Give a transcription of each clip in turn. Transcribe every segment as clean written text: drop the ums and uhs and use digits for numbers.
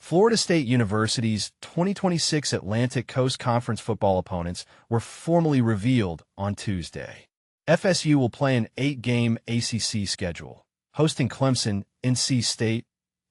Florida State University's 2026 Atlantic Coast Conference football opponents were formally revealed on Tuesday. FSU will play an 8-game ACC schedule, hosting Clemson, NC State,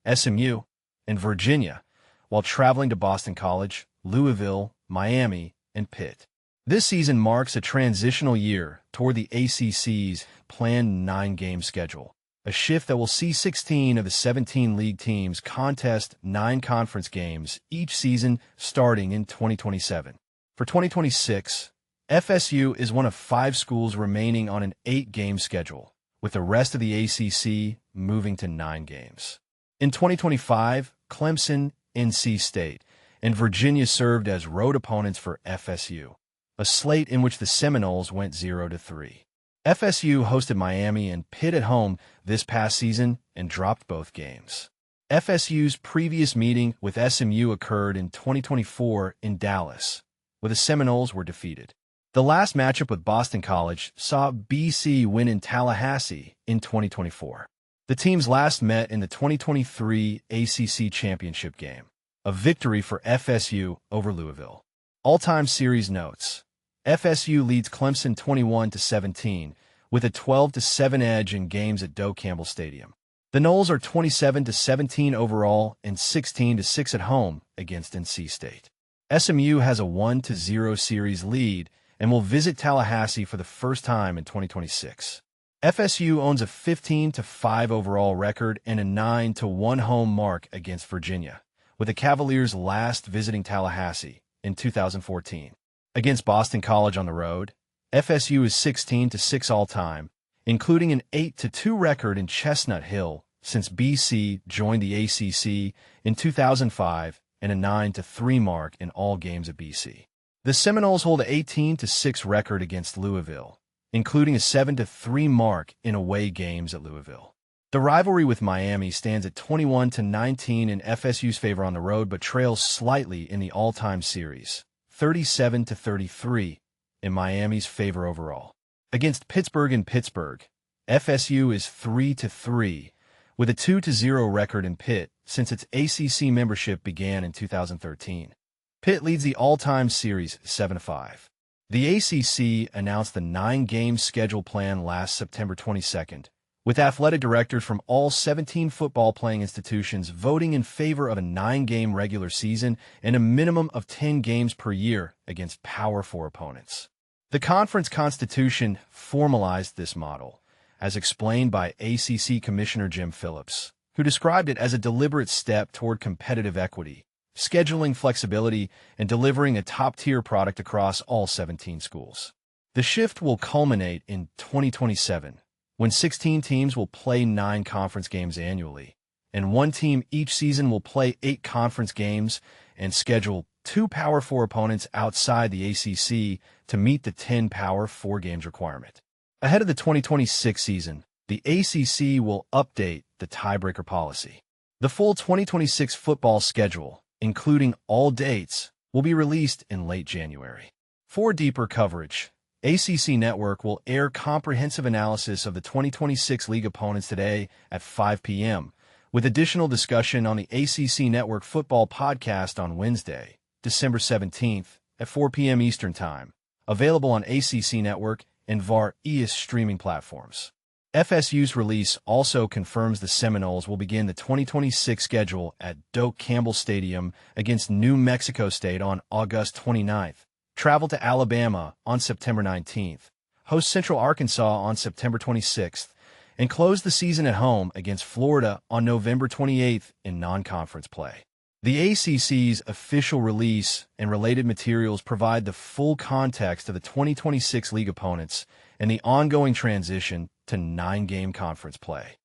SMU, and Virginia, while traveling to Boston College, Louisville, Miami, and Pitt. This season marks a transitional year toward the ACC's planned 9-game schedule, a shift that will see 16 of the 17 league teams contest 9 conference games each season starting in 2027. For 2026, FSU is one of 5 schools remaining on an 8-game schedule, with the rest of the ACC moving to 9 games. In 2025, Clemson, NC State, and Virginia served as road opponents for FSU, a slate in which the Seminoles went 0-3. FSU hosted Miami and Pitt at home this past season and dropped both games. FSU's previous meeting with SMU occurred in 2024 in Dallas, where the Seminoles were defeated. The last matchup with Boston College saw BC win in Tallahassee in 2024. The teams last met in the 2023 ACC championship game, a victory for FSU over Louisville. All-time series notes: FSU leads Clemson 21-17, with a 12-7 edge in games at Doak Campbell Stadium. The Noles are 27-17 overall and 16-6 at home against NC State. SMU has a 1-0 series lead and will visit Tallahassee for the first time in 2026. FSU owns a 15-5 overall record and a 9-1 home mark against Virginia, with the Cavaliers last visiting Tallahassee in 2014. Against Boston College on the road, FSU is 16-6 all-time, including an 8-2 record in Chestnut Hill since BC joined the ACC in 2005 and a 9-3 mark in all games at BC. The Seminoles hold an 18-6 record against Louisville, including a 7-3 mark in away games at Louisville. The rivalry with Miami stands at 21-19 in FSU's favor on the road, but trails slightly in the all-time series, 37-33 in Miami's favor overall. Against Pittsburgh in Pittsburgh, FSU is 3-3, with a 2-0 record in Pitt since its ACC membership began in 2013. Pitt leads the all-time series 7-5. The ACC announced the 9-game schedule plan last September 22nd, with athletic directors from all 17 football-playing institutions voting in favor of a 9-game regular season and a minimum of 10 games per year against Power 4 opponents. The conference constitution formalized this model, as explained by ACC Commissioner Jim Phillips, who described it as a deliberate step toward competitive equity, scheduling flexibility, and delivering a top-tier product across all 17 schools. The shift will culminate in 2027, when 16 teams will play 9 conference games annually, and 1 team each season will play 8 conference games and schedule 2 Power 4 opponents outside the ACC to meet the 10 Power 4 games requirement. Ahead of the 2026 season, the ACC will update the tiebreaker policy. The full 2026 football schedule, including all dates, will be released in late January. For deeper coverage, ACC Network will air comprehensive analysis of the 2026 league opponents today at 5 p.m., with additional discussion on the ACC Network Football Podcast on Wednesday, December 17th at 4 p.m. Eastern Time, available on ACC Network and VAR ES streaming platforms. FSU's release also confirms the Seminoles will begin the 2026 schedule at Doak Campbell Stadium against New Mexico State on August 29th, travel to Alabama on September 19th, host Central Arkansas on September 26th, and close the season at home against Florida on November 28th in non-conference play. The ACC's official release and related materials provide the full context of the 2026 league opponents and the ongoing transition to 9-game conference play.